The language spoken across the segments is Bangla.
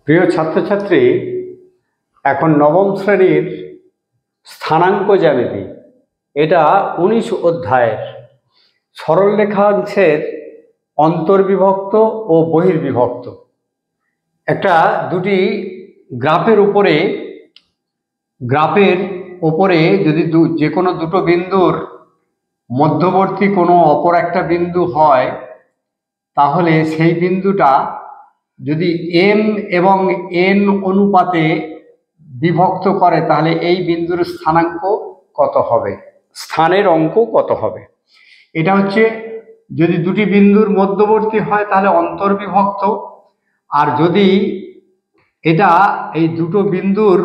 প্রিয় ছাত্রছাত্রী, এখন নবম শ্রেণীর স্থানাঙ্ক জ্যামিতি, এটা 19 অধ্যায়ের সরলরেখাংশের অন্তর্বিভক্ত ও বহির্বিভক্ত। একটা দুটি গ্রাফের উপরে যদি যে কোনো দুটো বিন্দুর মধ্যবর্তী কোনো অপর একটা বিন্দু হয়, তাহলে সেই বিন্দুটা যদি এম এবং এন অনুপাতে বিভক্ত করে, তাহলে এই বিন্দুর স্থানাঙ্ক কত হবে, স্থানের অঙ্ক কত হবে। এটা হচ্ছে যদি দুটি বিন্দুর মধ্যবর্তী হয় তাহলে অন্তর্বিভক্ত, আর যদি এটা এই দুটো বিন্দুর,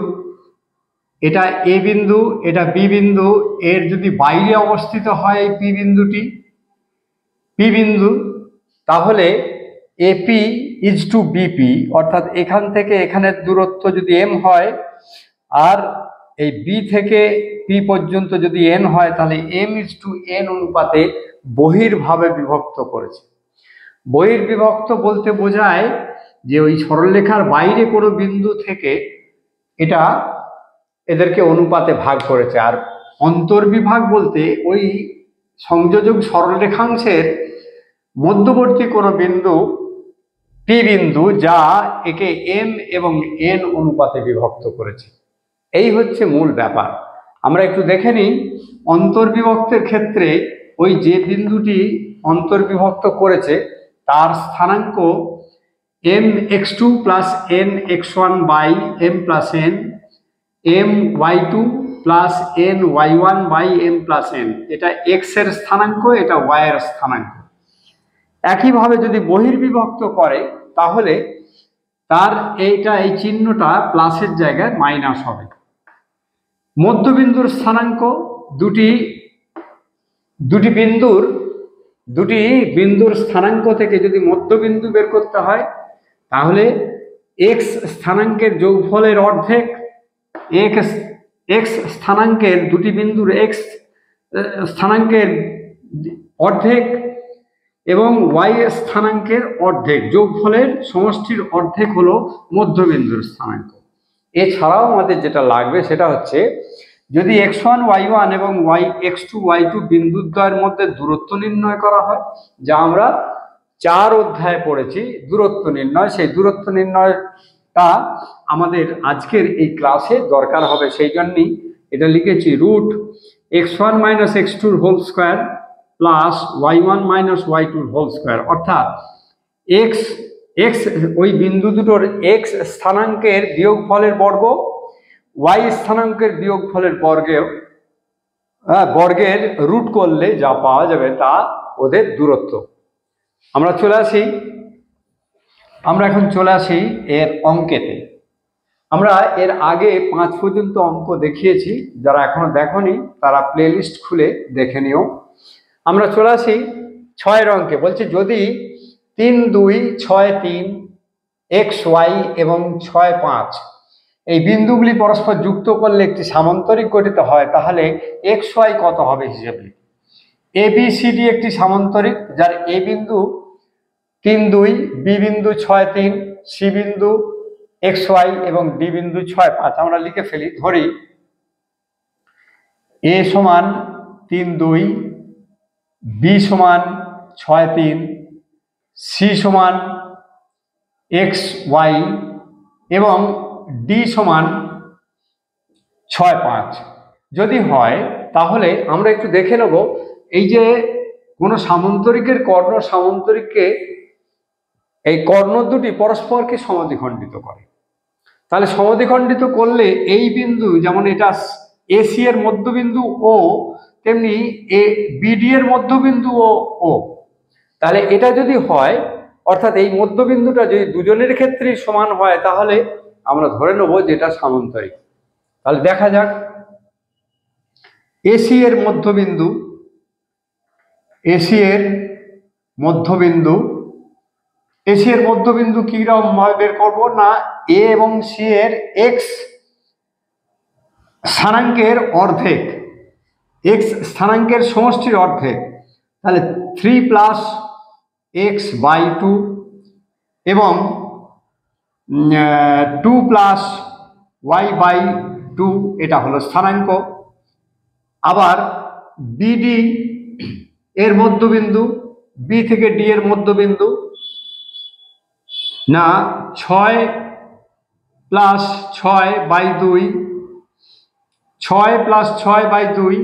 এটা এ বিন্দু এটা বি বিন্দু, এর যদি বাইরে অবস্থিত হয় এই পি বিন্দু, তাহলে এপি ইজ টু বিপি, অর্থাৎ এখান থেকে এখানের দূরত্ব যদি এম হয় আর এই বি থেকে পি পর্যন্ত যদি এন হয়, তাহলে এম ইজ টু এন অনুপাতে বহির্ভাবে বিভক্ত করেছে। বহির্বিভক্ত বলতে বোঝায় যে ওই সরলরেখার বাইরে কোনো বিন্দু থেকে এটা এদেরকে অনুপাতে ভাগ করেছে। আর অন্তর্বিভাগ বলতে ওই সংযোজক সরলরেখাংশের মধ্যবর্তী কোনো বিন্দু পি বিন্দু, যা একে এম এবং এন অনুপাতে বিভক্ত করেছে। এই হচ্ছে মূল ব্যাপার। আমরা একটু দেখে নিই অন্তর্বিভক্তের ক্ষেত্রে ওই যে বিন্দুটি অন্তর্বিভক্ত করেছে তার স্থানাঙ্ক m x two plus n x one by m plus n, m y two plus n y one by m plus n. এটা এক্স এর স্থানাঙ্ক, এটা ওয়াই এর স্থানাঙ্ক। একইভাবে যদি বহির্বিভক্ত করে তাহলে তার এই চিহ্নটা প্লাসের জায়গায় মাইনাস হবে। মধ্যবিন্দুর স্থানাঙ্ক দুটি বিন্দুর স্থানাঙ্ক থেকে যদি মধ্যবিন্দু বের করতে হয়, তাহলে এক্স স্থানাঙ্কের যোগফলের অর্ধেক, এক্স স্থানাঙ্কের দুটি বিন্দুর এক্স স্থানাঙ্কের অর্ধেক এবং ওয়াই স্থানাঙ্কের অর্ধেক, যোগফলের সমষ্টির অর্ধেক হলো মধ্যবিন্দুর স্থানাঙ্ক। এছাড়াও আমাদের যেটা লাগবে সেটা হচ্ছে যদি x1 y1 এবং x2 y2 বিন্দুদ্বয়ের মধ্যে দূরত্ব নির্ণয় করা হয়, যা আমরা 4 অধ্যায়ে পড়েছি দূরত্ব নির্ণয়, সেই দূরত্ব নির্ণয়টা আমাদের আজকের এই ক্লাসে দরকার হবে। সেই জন্যই এটা লিখেছি root x1 minus x2 whole square plus y1 minus y2 whole square, অর্থাৎ এক্স ওই বিন্দু দুটোর এক্স স্থানাঙ্কের বিয়োগফলের বর্গ, ওয়াই স্থানাঙ্কের বিয়োগফলের বর্গের রুট করলে যা পাওয়া যাবে তা ওদের দূরত্ব। আমরা এখন চলে আসি এর অঙ্কেতে। আমরা এর আগে 5 পর্যন্ত অঙ্ক দেখিয়েছি, যারা এখনো দেখনি তারা প্লেলিস্ট খুলে দেখে নিও। আমরা চলে আসি 6 অঙ্কে। বলছি যদি 3, 2, 6, 3 এক্স ওয়াই এবং 6, 5 এই বিন্দুগুলি পরস্পর যুক্ত করলে একটি সামান্তরিক গঠিত হয়, তাহলে এক্স ওয়াই কত হবে হিসেবে। এ বি সি ডি একটি সামান্তরিক, যার এ বিন্দু 3, 2, বি বিন্দু 6, 3, সি বিন্দু এক্স ওয়াই এবং ডি বিন্দু 6, 5। আমরা লিখে ফেলি, ধরি এ সমান 3, 2, বি সমান 6, 3, সি সমান এক্স ওয়াই এবং ডি সমান 6, 5 যদি হয়, তাহলে আমরা একটু দেখে নেব এই যে কোনো সামান্তরিকের কর্ণ সামান্তরিককে এই কর্ণ দুটি পরস্পরকে সমদ্বিখণ্ডিত করে। তাহলে সমদ্বিখণ্ডিত করলে এই বিন্দু, যেমন এটা এসি এর মধ্যবিন্দু ও, তেমনি এ বিডি এর মধ্যবিন্দু ও। তাহলে এটা যদি হয়, অর্থাৎ এই মধ্যবিন্দুটা যদি দুজনের ক্ষেত্রেই সমান হয়, তাহলে আমরা ধরে নেব যে এটা সামান্তরিক। তাহলে দেখা যাক এসি এর মধ্যবিন্দু কি রকম ভাবে বের করবো না, এ এবং সি এর এক্স স্থানাঙ্কের অর্ধেক, এক্স স্থানাঙ্কের সমষ্টির অর্ধেক, তাহলে 3 + x/2 এবং two plus y by two, এটা হলো স্থানাঙ্ক। আবার বিডি এর মধ্যবিন্দু, বি থেকে ডি এর মধ্যবিন্দু, না 6 প্লাস 6 বাই 2, 6 প্লাস 6 বাই 2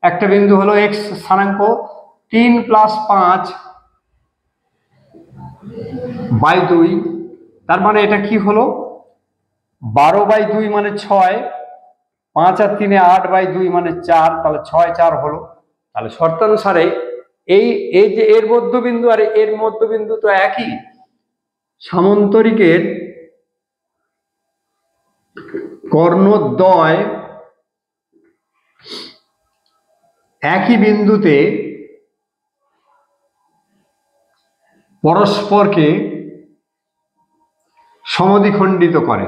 একটা বিন্দু হলো এক্স স্থানাঙ্ক, 3 প্লাস 5 বাই 2, তার মানে এটা কি হলো 12 বাই 2 মানে 6, 5 আর 3 8 বাই 2 মানে 4, তাহলে 6 4 হলো। তাহলে শর্তানুসারে এই এই যে এর মধ্যবিন্দু আর এর মধ্যবিন্দু তো একই, সামান্তরিকের কর্ণদ্বয় একই বিন্দুতে পরস্পরকে সমদ্বিখণ্ডিত করে।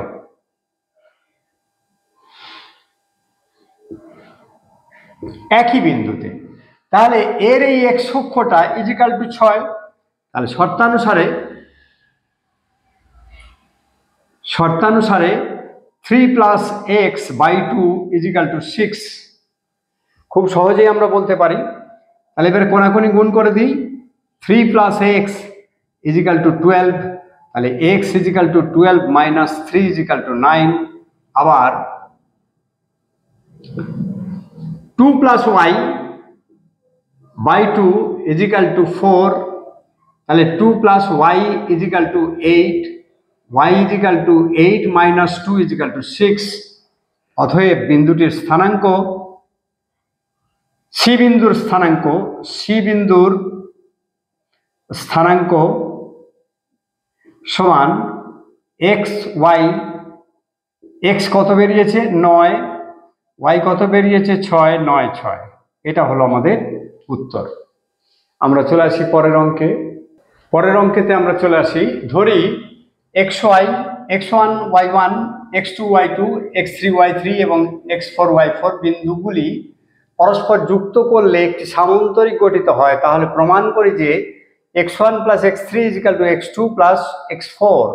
একই বিন্দুতে, তাহলে এর এই এক্স অক্ষটা ইজিক্যাল টু 6, তাহলে শর্তানুসারে 3 plus x by 2 is equal to 6, খুব সহজেই আমরা বলতে পারি। তাহলে এবারে কোনাকুনি গুণ করে দিই, 3 প্লাস এক্স ইজিক্যাল টু 12, তাহলে x is equal to 12 minus 3 is equal to 9, আবার 2 plus y by 2 is equal to 4, তাহলে 2 plus y is equal to 8, y is equal to 8 minus 2 is equal to 6। অতএব বিন্দুটির স্থানাঙ্ক, সি বিন্দুর স্থানাঙ্ক সমান এক্স ওয়াই, এক্স কত বেরিয়েছে 9, ওয়াই কত বেরিয়েছে 6, 9 6, এটা হলো আমাদের উত্তর। আমরা চলে আসি পরের অঙ্কে। পরের অঙ্কেতে আমরা চলে আসি, ধরি x Y, x1 y1, x2 y2, x3 y3 এবং x4 y4 বিন্দুগুলি পরস্পর যুক্ত করলে একটি সামান্তরিক গঠিত হয়। তাহলে প্রমাণ করি যে x1 plus x3 is equal to x2 plus x4,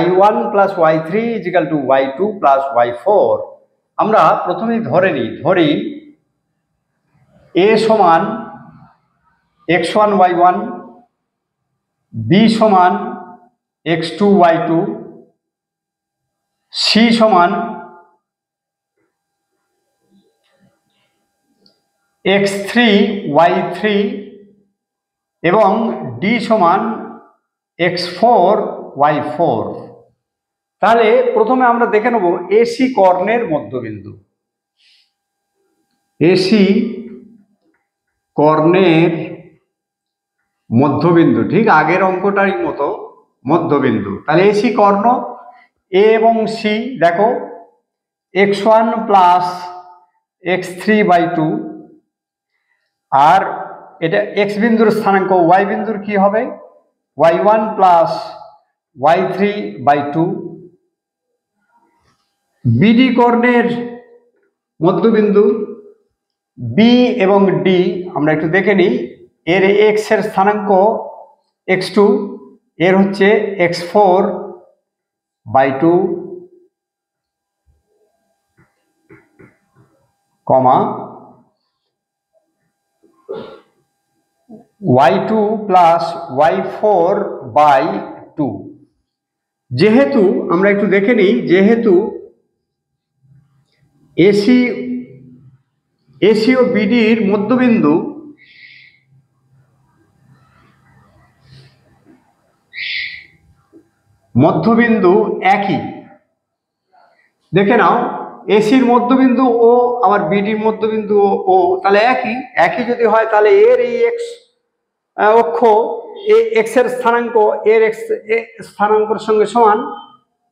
y1 plus y3 is equal to y2 plus y4। আমরা প্রথমেই ধরি a সমান x1 y1, b সমান x2 y2, c সমান x3 y3 এবং d সমান x4 y4। তাহলে প্রথমে আমরা দেখে নেব এসি কর্ণের মধ্যবিন্দু। এসি কর্ণের মধ্যবিন্দু, ঠিক আগের অঙ্কটারই মতো মধ্যবিন্দু। তাহলে এসি কর্ণ এ এবং সি, দেখো x1 প্লাস x3 বাই 2, আর এটা এক্স বিন্দুর স্থানাঙ্ক, ওয়াই বিন্দুর কি হবে y1 plus y3 by 2। BD কর্ণের মধ্যবিন্দু বি এবং ডি, আমরা একটু দেখে নিই। এর এক্স এর স্থানাঙ্ক x2, এর হচ্ছে x4 by 2, comma y2 plus y4 by 2। যেহেতু আমরা একটু দেখে নিই, যেহেতু এসি ও বিডির মধ্যবিন্দু একই, দেখে নাও এসির মধ্যবিন্দু ও, আবার বিডির মধ্যবিন্দু ও, তাহলে একই যদি হয় তাহলে এর এই এক্স অক্ষ এক্স এর স্থানাঙ্ক এর এক্স স্থানাঙ্কের সঙ্গে সমান।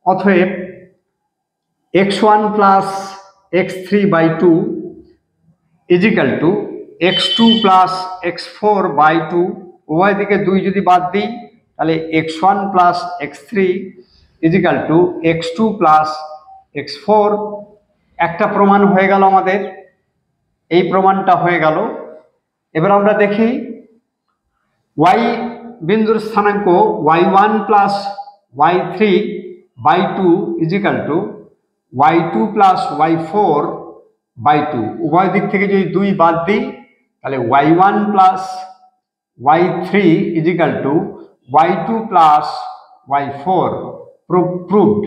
অতএব x1 plus x3 by 2 is equal to x2 plus x4 by 2, উভয় দিকে 2 যদি বাদ দিই তাহলে x1 plus x3 is equal to x2 plus x4। একটা প্রমাণ হয়ে গেল আমাদের, এই প্রমাণটা হয়ে গেল। এবার আমরা দেখি ওয়াই বিন্দুর স্থানাঙ্ক y1 plus y3 by two is equal to y2 plus y4 by two. উভয় দিক থেকে যদি 2 বাদ দিই তাহলে y1 plus y3 is equal to y2 plus y4। Proved,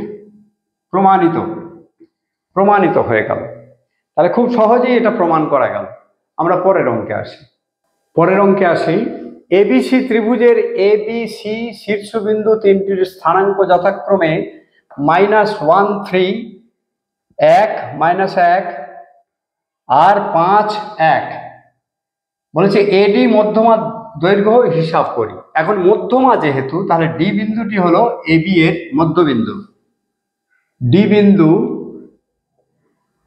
প্রমাণিত হয়ে গেল। তাহলে খুব সহজেই এটা প্রমাণ করা গেল। আমরা পরের অঙ্কে আসি। এবিসি ত্রিভুজের এবিসি শীর্ষবিন্দু তিনটির স্থানাঙ্ক যথাক্রমে -1 3 1 -1 আর 5 1 বলেছে। এডি মধ্যমা দৈর্ঘ্য হিসাব করি। এখন মধ্যমা যেহেতু, তাহলে ডি বিন্দুটি হলো এবি এর মধ্যবিন্দু। ডি বিন্দু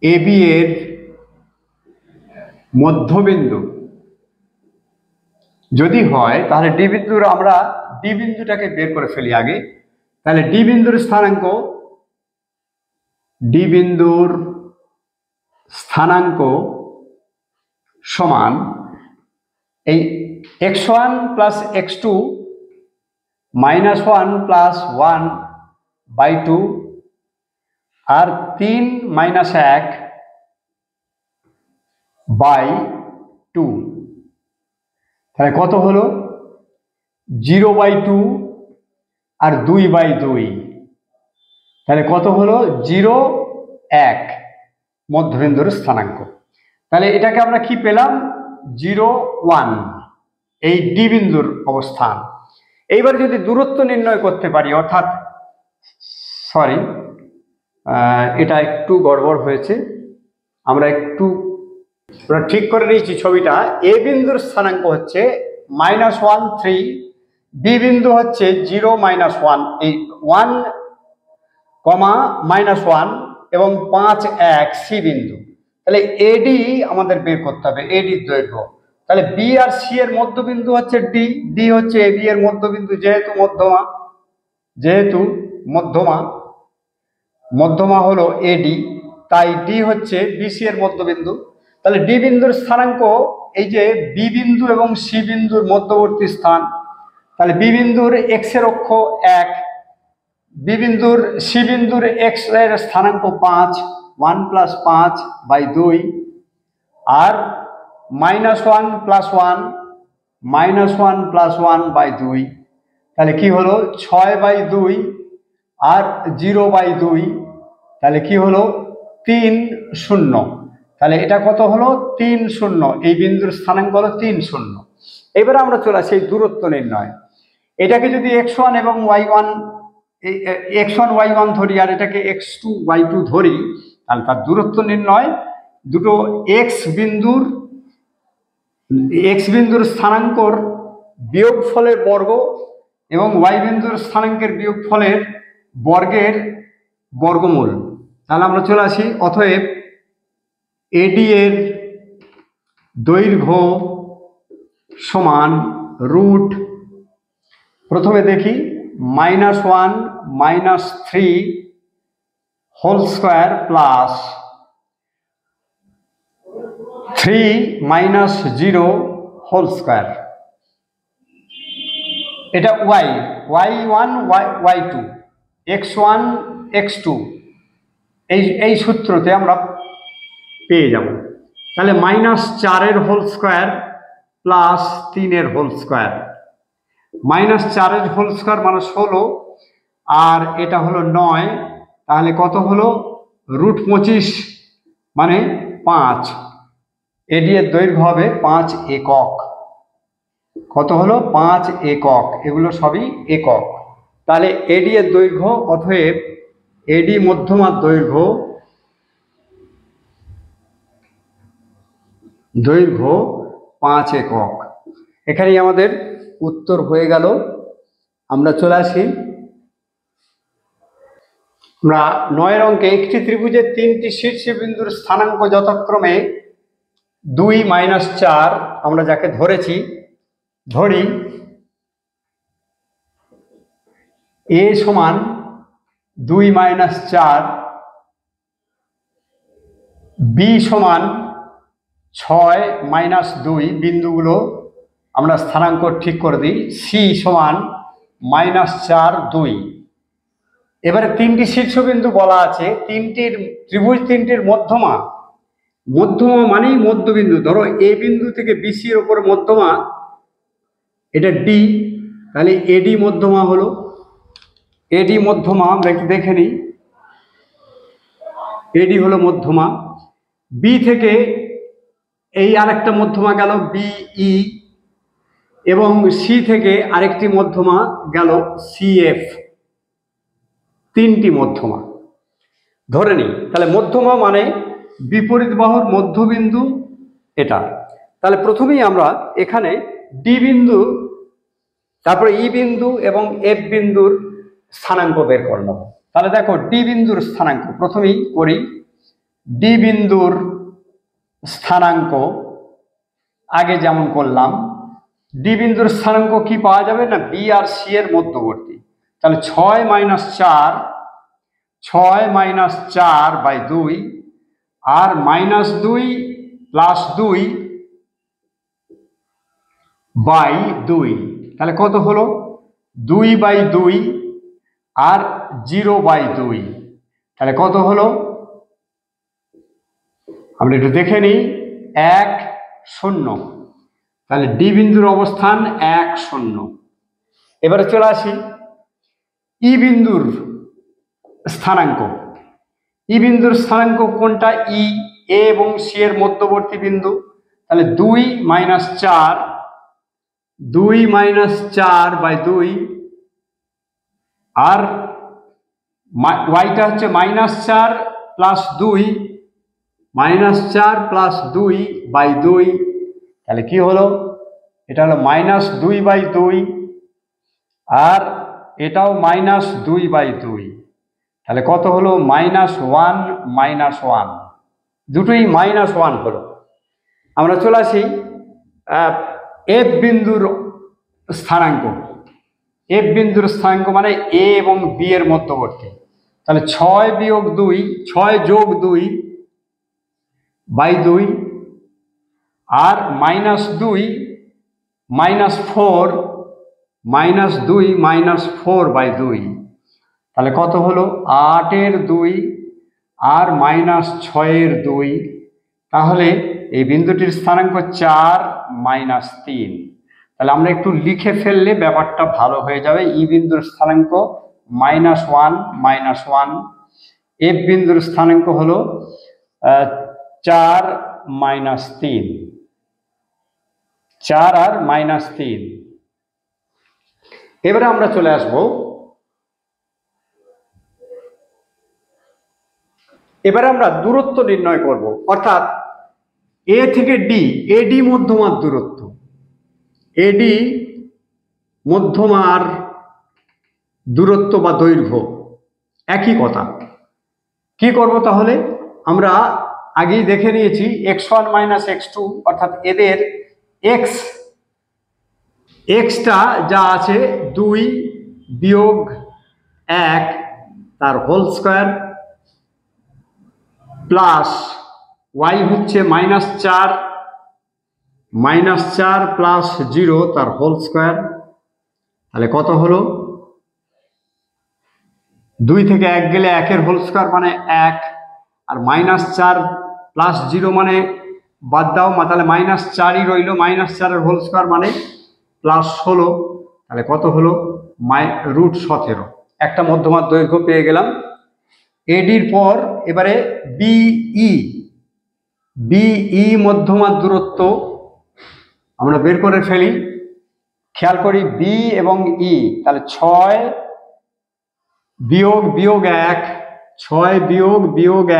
এবি এর মধ্যবিন্দু যদি হয়, তাহলে আমরা ডি বিন্দুটাকে বের করে ফেলি আগে। তাহলে ডি বিন্দুর সমান এই x1 plus x2 -1 plus 1 by 2 আর 3 -1 বাই 2। তাহলে কত হলো? 0/2 আর 2/2। তাহলে কত হলো? 0 1 মধ্যবিন্দুর স্থানাঙ্ক। তাহলে এটাকে আমরা কি পেলাম? 0 1, এই ডি বিন্দুর অবস্থান। এইবার যদি দূরত্ব নির্ণয় করতে পারি, অর্থাৎ এটা একটু গড়বড় হয়েছে, আমরা ঠিক করে নিয়েছি ছবিটা। এ বিন্দুর স্থানাঙ্ক হচ্ছে -1 3, বি বিন্দু হচ্ছে 0 -1, এই 1, -1 এবং 5 1 সি বিন্দু। তাহলে এডি আমাদের বের করতে হবে, এডির দৈর্ঘ্য। তাহলে বি আর সি এর মধ্যবিন্দু হচ্ছে ডি, ডি হচ্ছে এবি এর মধ্যবিন্দু। যেহেতু মধ্যমা হলো এডি, তাই ডি হচ্ছে বিসি এর মধ্যবিন্দু। তাহলে ডি বিন্দুর স্থানাঙ্ক এই যে বি বিন্দু এবং সি বিন্দুর মধ্যবর্তী স্থান। তাহলে বি বিন্দুর এক্স এর অক্ষ 1, সি বিন্দুর এক্স এর স্থানাঙ্ক 5, 1 প্লাস 5 বাই 2 আর -1 প্লাস 1 বাই 2। তাহলে কি হলো? 6/2 আর 0/2। তাহলে কি হলো? 3 0। তাহলে এটা কত হলো? 3 0। এই বিন্দুর স্থানাঙ্ক হলো 3 0। এবারে আমরা চলে আসি দূরত্ব নির্ণয়। এটাকে যদি x1 এবং y1 x1 y1 ধরি আর এটাকে x2 y2 ধরি, তাহলে তার দূরত্ব নির্ণয়। দুটো x বিন্দুর স্থানাঙ্কর বিয়োগফলের বর্গ এবং y বিন্দুর স্থানাঙ্কের বিয়োগফলের বর্গের বর্গমূল। তাহলে আমরা চলে আসি। অতএব এডি এর দৈর্ঘ্য সমান রুট, প্রথমে দেখি -1 -3 whole square plus 3 -0 whole square. এটা y1 y2 x1 x2 এই সূত্রতে আমরা পেয়ে যাব। তাহলে -4 এর হোল স্কোয়ার প্লাস 3 এর হোল স্কোয়ার। -4 এর হোল স্কোয়ার মানে 16 আর এটা হলো 9। তাহলে কত হলো? √25 মানে 5। এডি এর দৈর্ঘ্য হবে 5 একক। কত হলো? 5 একক। এগুলো সবই একক। তাহলে এডি এর দৈর্ঘ্য, অতএব এডি মধ্যমার দৈর্ঘ্য 5 একক। এখানেই আমাদের উত্তর হয়ে গেল। আমরা চলে আসি। আমরা 9 অঙ্কে একটি ত্রিভুজের 3টি শীর্ষবিন্দুর স্থানাঙ্ক যথাক্রমে 2 -4, আমরা যাকে ধরি এ সমান 2 -4, বি সমান 6 -2, বিন্দুগুলো আমরা স্থানাঙ্ক ঠিক করে দিই। সি সমান -4 2। এবারে তিনটি শীর্ষবিন্দু বলা আছে, ত্রিভুজ তিনটির মধ্যমা মানেই মধ্যবিন্দু। ধরো এ বিন্দু থেকে বিসি এর উপর মধ্যমা, এটা ডি, তাহলে এডি মধ্যমা হলো। এডি মধ্যমা আমরা একটু দেখে নিই। এডি হলো মধ্যমা। বি থেকে এই আরেকটা মধ্যমা গেল বিই, এবং সি থেকে আরেকটি মধ্যমা গেল সিএফ। তিনটি মধ্যমা ধরে নিই। তাহলে মধ্যমা মানে বিপরীত বাহুর মধ্যবিন্দু এটা। তাহলে প্রথমেই আমরা এখানে ডি বিন্দু, তারপরে ই বিন্দু এবং এফ বিন্দুর স্থানাঙ্ক বের করে নেব। তাহলে দেখো ডি বিন্দুর স্থানাঙ্ক প্রথমেই করি। ডি বিন্দুর স্থানাঙ্ক আগে যেমন করলাম, ডি বিন্দুর স্থানাঙ্ক কি পাওয়া যাবে না, বি আর সি এর মধ্যবর্তী। তাহলে 6-4/2 আর -2 + 2/2, তাহলে কত হলো 2/2 আর 0/2, তাহলে কত হলো আমরা একটু দেখে নিই, 1 0। তাহলে ডি বিন্দুর অবস্থান 1 0। এবারে চলে আসি ই বিন্দুর স্থানাঙ্ক। ই বিন্দুর স্থানাঙ্ক কোনটা, ই, এ এবং সি এর মধ্যবর্তী বিন্দু। তাহলে 2-4/2 আর ওয়াইটা হচ্ছে -4 + 2, -4 + 2/2, তাহলে কি হলো, এটা হলো -2/2 আর এটাও -2/2, তাহলে কত হলো -1 দুটোই -1 হলো। আমরা চলে আসি এফ বিন্দুর স্থানাঙ্ক। এফ বিন্দুর স্থানাঙ্ক মানে এ এবং বি এর মধ্যবর্তী। তাহলে 6-2/2 আর -2 তাহলে কত হলো 8/2 আর -6/2। তাহলে এই বিন্দুটির স্থানাঙ্ক 4 - 3। তাহলে আমরা একটু লিখে ফেললে ব্যাপারটা ভালো হয়ে যাবে। ই বিন্দুর স্থানাঙ্ক -1 এফ বিন্দুর স্থানাঙ্ক হলো 4 - 3, 4 আর -3। এবারে আমরা চলে আসবো, এবারে আমরা দূরত্ব নির্ণয় করব, অর্থাৎ এ থেকে ডি, এডি মধ্যমার দূরত্ব। এডি মধ্যমার দূরত্ব বা দৈর্ঘ্য একই কথা। কি করব তাহলে, আমরা আগেই দেখে নিয়েছি x1 - x2, অর্থাৎ এদের এক্সটা যা আছে 2 - 1 তার হোল স্কয়ার প্লাস ওয়াই হচ্ছে -4 + 0 তার হোল স্কয়ার। তাহলে কত হলো, 2 থেকে 1 গেলে 1 এর হোল স্কয়ার মানে 1, আর -4 + 0 মানে বাদ দাও, তাহলে -4ই রইল, -4 এর হোল স্কয়ার মানে +16। তাহলে কত হলো √17। একটা মধ্যমার দৈর্ঘ্য পেয়ে গেলাম। এডির পর এবারে বিই মধ্যমার দূরত্ব আমরা বের করে ফেলি। খেয়াল করি বি এবং ই, তাহলে 6 -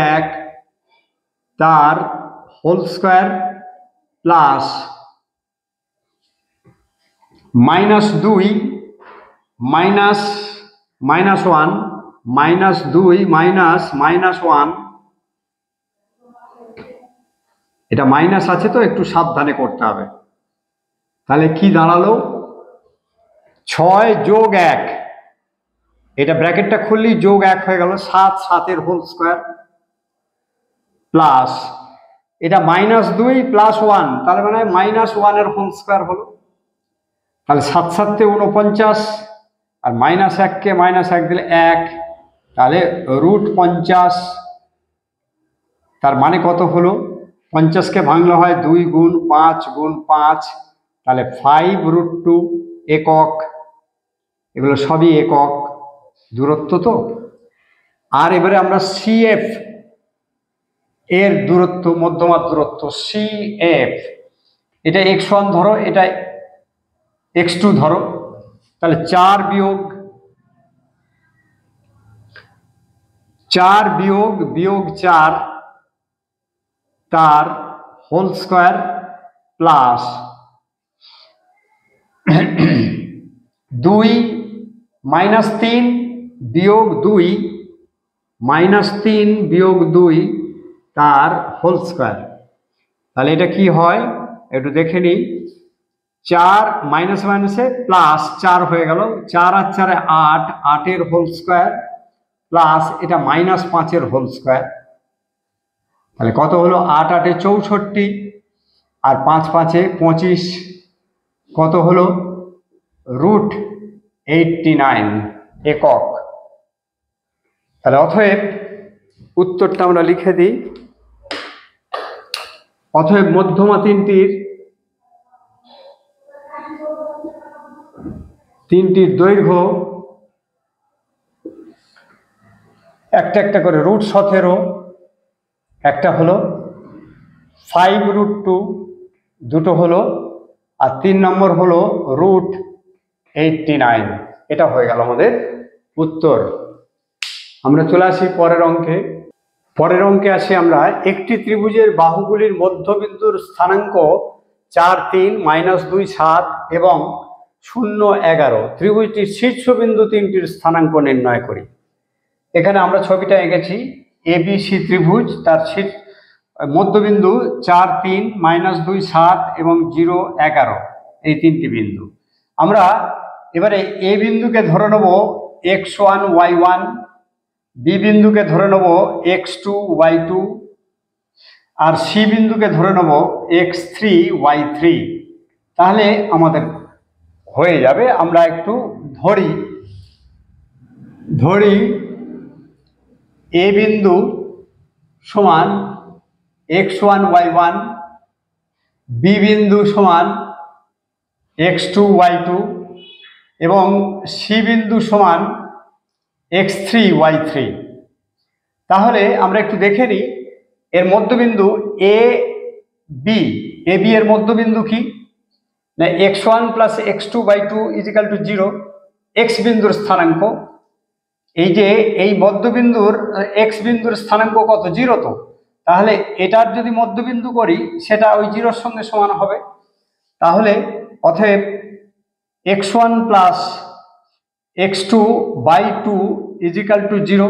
1 তার হোল স্কয়ার প্লাস -2 -1 এটা মাইনাস আছে তো একটু সাবধানে করতে হবে। তাহলে কি দাঁড়ালো, 6 + 1, এটা ব্র্যাকেটটা খুললেই +1 হয়ে গেল, 7 এর হোল স্কয়ার প্লাস এটা -2 + 1, তার মানে -1 এর হোল স্কয়ার হলো। তাহলে 7 × 7 = 49, আর -1 কে -1 দিলে 1, তাহলে √50, তার মানে কত হলো? 50কে ভাঙলে হয় 2 গুণ 5 গুণ 5, তাহলে 5√2 একক। এগুলো সবই একক দূরত্ব তো। আর এবারে আমরা CF এর দূরত্ব, মধ্যমার দূরত্ব CF, এটা x1 ধরো, এটা x2 ধরো, তাহলে 4 বিয়োগ বিয়োগ 4 তার হোল স্কোয়ার প্লাস 2 -3 বিয়োগ 2 -3 বিয়োগ 2 তার হোল স্কোয়ার। তাহলে এটা কি হয় একটু দেখে নিই। 4 মাইনাস মাইনাসে প্লাস 4 হয়ে গেল, 4 আর 4 8, 8-এর হোল স্কোয়ার প্লাস এটা -5-এর হোল স্কোয়ার। তাহলে কত হলো? 8 8-এ 64 আর 5 5-এ 25, কত হলো? √89 একক। তাহলে অতএব উত্তরটা আমরা লিখে দিই। অতএব মধ্যমা তিনটির দৈর্ঘ্য একটা একটা করে √17, একটা হলো 5√2, দুটো হলো, আর 3 নম্বর হলো √89। এটা হয়ে গেল আমাদের উত্তর। আমরা চলে আসি পরের অঙ্কে। পরের অঙ্কে আসি আমরা, একটি ত্রিভুজের বাহুগুলির মধ্যবিন্দুর স্থানাঙ্ক 4 3 -2 7 এবং 0 11, ত্রিভুজটির শীর্ষবিন্দু তিনটির স্থানাঙ্ক নির্ণয় করি। এখানে আমরা ছবিটা এঁকেছি ABC ত্রিভুজ, তার মধ্যবিন্দু 4 3 -2 7 এবং 0 11, এই তিনটি বিন্দু। আমরা এবারে এ বিন্দুকে ধরে নেব x1 y1, বি বিন্দুকে ধরে নেব x2 y2, আর সি বিন্দুকে ধরে নেব x3 y3। তাহলে আমাদের হয়ে যাবে। আমরা একটু ধরি এ বিন্দু সমান x1 y1, বি বিন্দু সমান x2 y2 এবং সি বিন্দু সমান x3 y3। তাহলে আমরা একটু দেখে নিই এর মধ্যবিন্দু এ বি এর মধ্যবিন্দু কি না, x1 + x2/2 = 0, এক্স বিন্দুর স্থানাঙ্ক। এই যে এই মধ্যবিন্দুর এক্স বিন্দুর স্থানাঙ্ক কত? 0 তো। তাহলে এটার যদি মধ্যবিন্দু করি সেটা ওই 0-র সঙ্গে সমান হবে। তাহলে অতএব x1 + x2/2 = 0।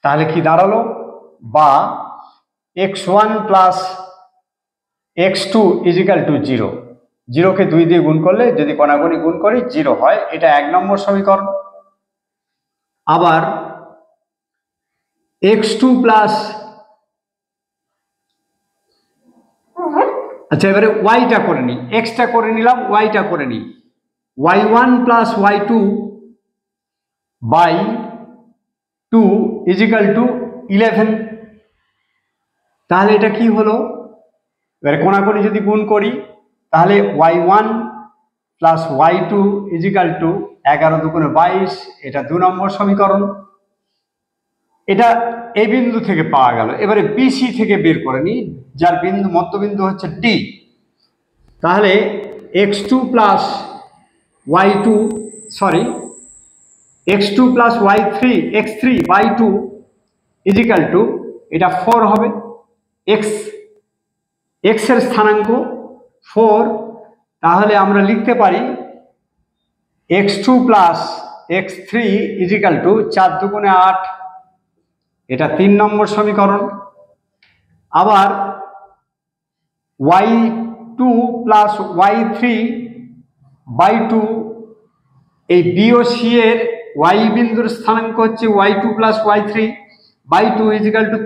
তাহলে কি দাঁড়ালো? বা x1 + x2 = 0। 0-কে 2 দিয়ে গুণ করলে, যদি কোণাগুণি গুণ করি 0 হয়। এটা 1 নম্বর সমীকরণ। আবার x2 আচ্ছা, এবারে ওয়াইটা করে নিই। এক্সটা করে নিলাম, ওয়াইটা করে নিই। y1 + y2/2 = 11। তাহলে এটা কি হলো? এবারে কোণাকুণি যদি গুণ করি তাহলে y1 + y2 = 11 × 2 = 22। এটা 2 নম্বর সমীকরণ। এটা এ বিন্দু থেকে পাওয়া গেল। এবারে বিসি থেকে বের করে নিই, যার মধ্যবিন্দু হচ্ছে ডি। তাহলে x2 + x3/2 এটা 4 হবে। এক্স এর স্থানাঙ্ক 4। তাহলে আমরা লিখতে পারি x2 + x3 = 4 × 2 = 8। এটা 3 নম্বর সমীকরণ। আবার y2 + y3/2, এই বি ও সি এর y বিন্দুর স্থানাঙ্ক হচ্ছে y2 + y3/2 =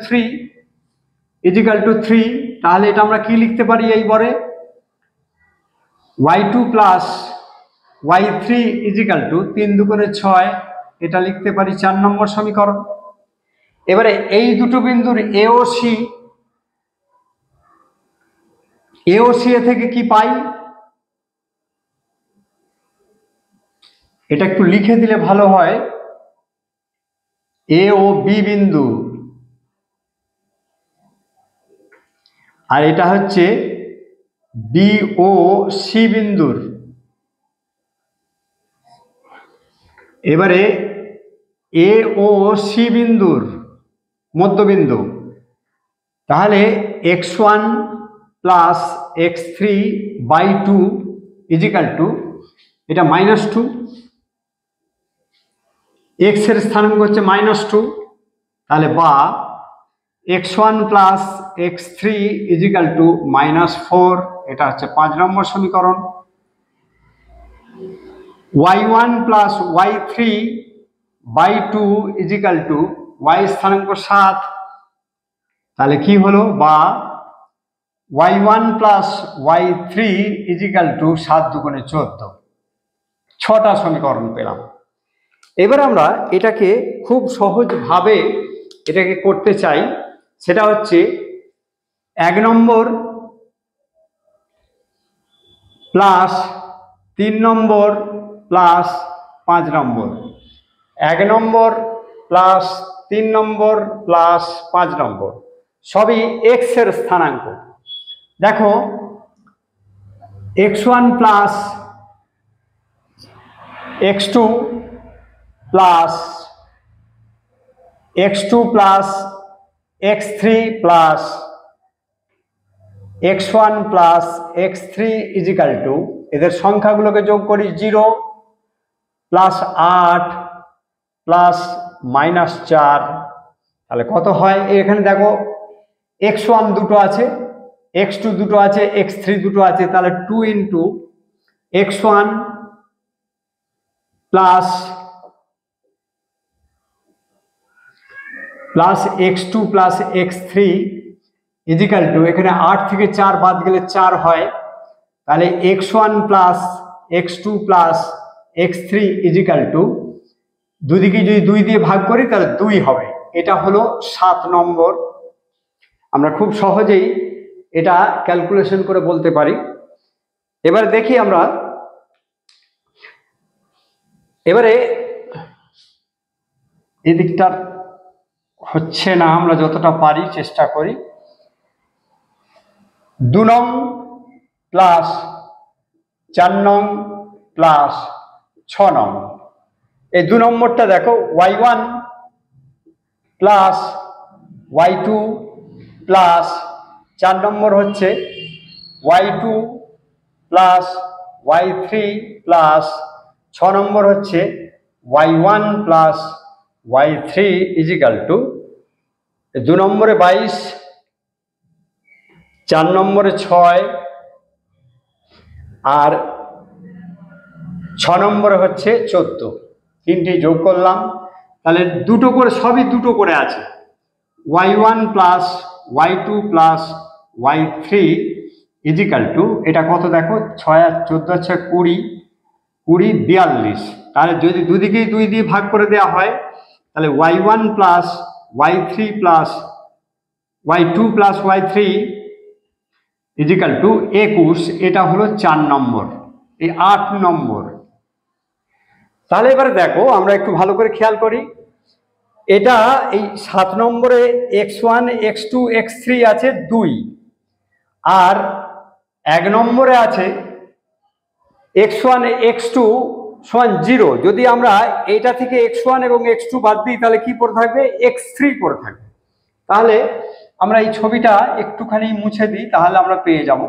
3। তাহলে এটা আমরা কি লিখতে পারি? এইবারে y2 + y3 = 3 × 2 = 6। এটা লিখতে পারি 4 নম্বর সমীকরণ। এবারে এই দুটো বিন্দুর এ ও সি, এ ও সি থেকে কি পাই এটা একটু লিখে দিলে ভালো হয়। এ ও বি বিন্দু, আর এটা হচ্ছে বি ও সি বিন্দুর। এবারে এ ও সি বিন্দুর মধ্যবিন্দু, তাহলে x1 plus x3/2 is equal two এটা -2, x এর স্থানাঙ্ক হচ্ছে -2, তাহলে বা x1 plus x3 is equal to -4, এটা হচ্ছে 5 নম্বর সমীকরণ। y1 plus y3/2 is equal two y স্থানাঙ্ক 7, তাহলে কি হলো বা y1 plus y3 is equal two 7 দুগুণে 14, 6টা সমীকরণ পেলাম। এবার আমরা এটাকে খুব সহজভাবে এটাকে করতে চাই, সেটা হচ্ছে 1 number plus 3 number plus 5 number, 1 number plus 3 number plus 5 number, সবই x এর স্থানাঙ্ক। দেখো x1 plus x2 plus x2 plus x3 plus x1 plus x3 is equal to, এদের সংখ্যাগুলোকে যোগ করি 0 প্লাস 8 প্লাস -4, তাহলে কত হয় এখানে দেখো x1 দুটো আছে, x2 দুটো আছে, x3 দুটো আছে, তাহলে 2 into x1 plus x2 plus x3 is equal to, এখানে 8 থেকে 4 বাদ গেলে 4 হয়, তাহলে x1 plus x2 plus x3 is equal two, দুদিকে যদি 2 দিয়ে ভাগ করি তাহলে 2 হবে। এটা হলো 7 নম্বর। আমরা খুব সহজেই এটা ক্যালকুলেশন করে বলতে পারি। এবার দেখি আমরা, এবারে এদিকটা হচ্ছে না, আমরা যতটা পারি চেষ্টা করি। 2 নং প্লাস 4 নং প্লাস 6 নং, এই 2 নম্বরটা দেখো y1 প্লাস y2 প্লাস 4 নম্বর হচ্ছে y2 প্লাস y3 প্লাস 6 নম্বর হচ্ছে y1 plus y3 is equal two 2 নম্বরে 22, 4 নম্বরে 6 আর 6 নম্বরে হচ্ছে 14, তিনটি যোগ করলাম, তাহলে দুটো করে, সবই দুটো করে আছে। y1 plus y2 plus y3 is equal two, এটা কত দেখো 6 আর 14 আছে 20, 20 42, তাহলে যদি দুদিকেই 2 দিয়ে ভাগ করে দেওয়া হয় তাহলে y1 plus y3 plus y2 plus y3 is equal to 21, এটা হলো 4 নম্বর। এই 8 নম্বর। তাহলে এবারে দেখো আমরা একটু ভালো করে খেয়াল করি, এটা এই 7 নম্বরে x1 x2 x3 আছে 2, আর 1 নম্বরে আছে x1 x2 সমান 0। যদি আমরা এটা থেকে x1 এবং x2 বাদ দিই তাহলে কি পড়ে থাকবে, x3 পড়ে থাকবে। তাহলে আমরা এই ছবিটা একটুখানি মুছে দিই, তাহলে আমরা পেয়ে যাব।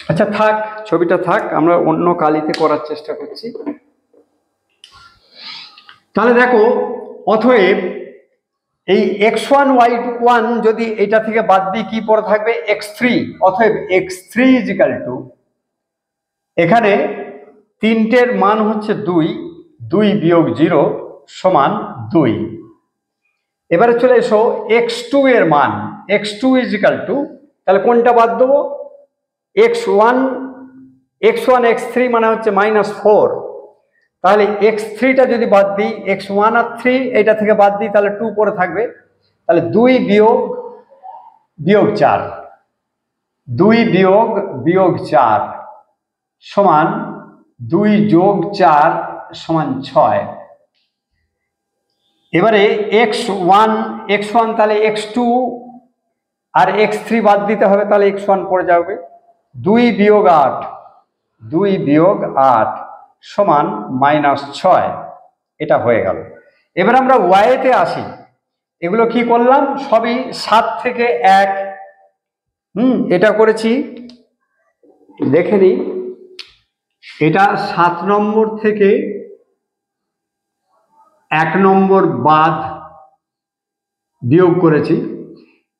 আচ্ছা থাক, ছবিটা থাক, আমরা অন্য কালিতে করার চেষ্টা করছি। তাহলে দেখো, অতএব এই x1 y1 যদি এটা থেকে বাদ দিই কি পড়ে থাকবে, x3। অতএব x3 ইজিক্যাল টু, এখানে তিনটের মান হচ্ছে 2, 2 বিয়োগ 0 সমান 2। এবারে চলে এসো x2 এর মান, x2 ইজিক্যাল টু, তাহলে কোনটা বাদ দেবো, x1 x3 মানে হচ্ছে -4, তাহলে x3টা যদি বাদ দিই, x1 আর 3 এটা থেকে বাদ দিই, তাহলে 2 পরে থাকবে। তাহলে 2 বিয়োগ 4, 2 বিয়োগ 4 সমান 2 যোগ 4 সমান 6। এবারে x1 তাহলে x2 আর x3 বাদ দিতে হবে, তাহলে x1 পড়ে যাবে। 2 বিয়োগ 8 সমান -6, এটা হয়ে গেল। এবার আমরা ওয়াইতে আসি। এগুলো কি করলাম? সবই 7 থেকে 1। এটা করেছি, দেখে নিই। এটা 7 নম্বর থেকে 1 নম্বর বাদ বিয়োগ করেছি।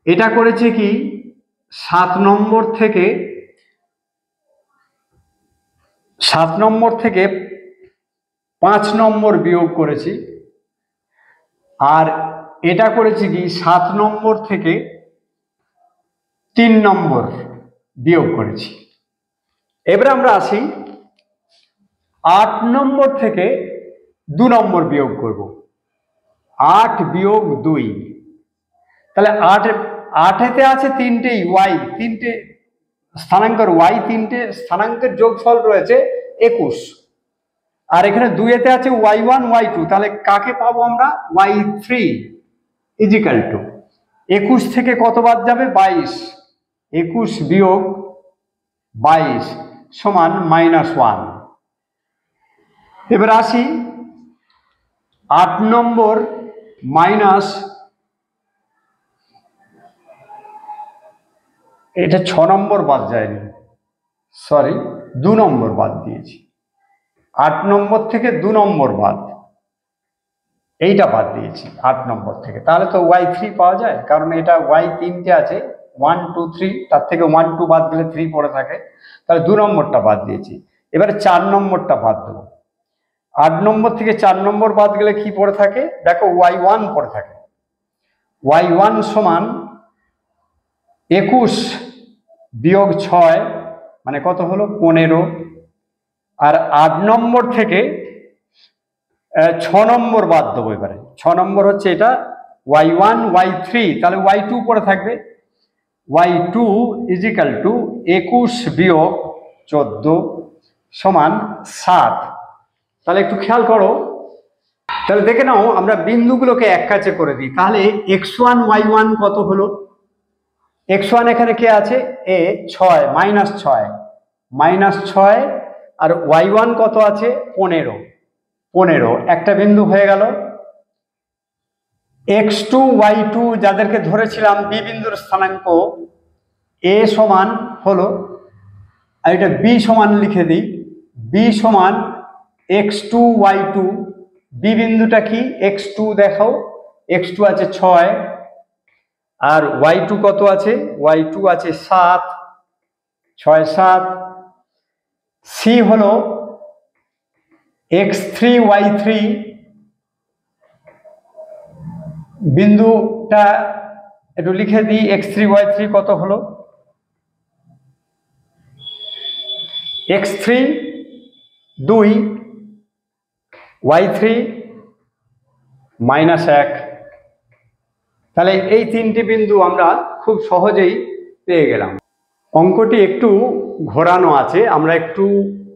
এটা করেছি কি 7 নম্বর থেকে 5 নম্বর বিয়োগ করেছি। আর এটা করেছি কি 7 নম্বর থেকে 3 নম্বর বিয়োগ করেছি। এবার আমরা আসি 8 নম্বর থেকে 2 নম্বর বিয়োগ করব। 8 বিয়োগ 2, তাহলে 8এতে আছে 3টেই ওয়াই, 3টে স্থানাঙ্কের ওয়াই, 3টে স্থানাঙ্কের যোগফল রয়েছে 21। আর এখানে 2এতে আছে y1 y2, তাহলে কাকে পাবো আমরা? y3 ইজিক্যাল টু 21 থেকে কত বাদ যাবে? 22। 21 বিয়োগ 22 সমান -1। এবার আসি 8 নম্বর এটা 6 নম্বর বাদ যায়নি, সরি 2 নম্বর বাদ দিয়েছি। 8 নম্বর থেকে 2 নম্বর বাদ, এইটা বাদ দিয়েছি 8 নম্বর থেকে। তাহলে তো y3 পাওয়া যায়, কারণ এটা y 3টে আছে, 1 2 3, তার থেকে 1 2 বাদ দিলে 3 পড়ে থাকে। তাহলে 2 নম্বরটা বাদ দিয়েছি। এবারে 4 নম্বরটা বাদ দেবো। 8 নম্বর থেকে 4 নম্বর বাদ গেলে কি পড়ে থাকে? দেখো y1 পড়ে থাকে। y1 সমান 21 বিয়োগ 6, মানে কত হলো? 15। আর 8 নম্বর থেকে 6 নম্বর বাদ দেবো। এবারে 6 নম্বর হচ্ছে এটা y1 y3, তাহলে y2 পড়ে থাকবে। y2 ইজিক্যাল টু 21 বিয়োগ 14 সমান 7। তাহলে একটু খেয়াল করো, তাহলে দেখে নাও, আমরা বিন্দুগুলোকে এক কাছে করে দিই। তাহলে x1 y1 কত হলো? x1 এখানে কে আছে? এ 6, -6 আর y1 কত আছে? 15। একটা বিন্দু হয়ে গেল। x2 y2 যাদেরকে ধরেছিলাম বি বিন্দুর স্থানাঙ্ক, a সমান হলো, আর এটা b সমান লিখে দিই, b সমান x2 y2। বি বিন্দুটা কি? x2 দেখাও, x2 আছে 6, আর y2 কত আছে? y2 আছে 7, 6 7। c হলো x3 y3, বিন্দুটা একটু লিখে দিই, x3 y3 কত হলো? x3 2, y3 -1। তাহলে এই 3টি বিন্দু আমরা খুব সহজেই পেয়ে গেলাম। অঙ্কটি একটু ঘোরানো আছে, আমরা একটু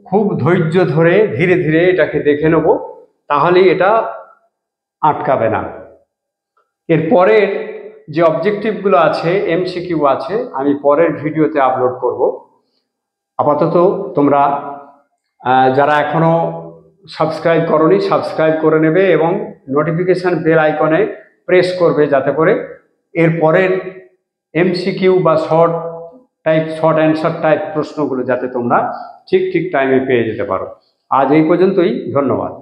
খুব ধৈর্য ধরে ধীরে ধীরে এটাকে দেখে নেব, তাহলেই এটা আটকাবে না। এর পরের যে অবজেক্টিভগুলো আছে, এমসিকিউ আছে, আমি পরের ভিডিওতে আপলোড করব। আপাতত তোমরা যারা এখনো সাবস্ক্রাইব করোনি, সাবস্ক্রাইব করে নেবে এবং নোটিফিকেশন বেল আইকনে প্রেস করবে, যাতে করে এর পরের এমসিকিউ বা শর্ট অ্যান্সার টাইপ প্রশ্নগুলো যাতে তোমরা ঠিক টাইমে পেয়ে যেতে পারো। আজ এই পর্যন্তই, ধন্যবাদ।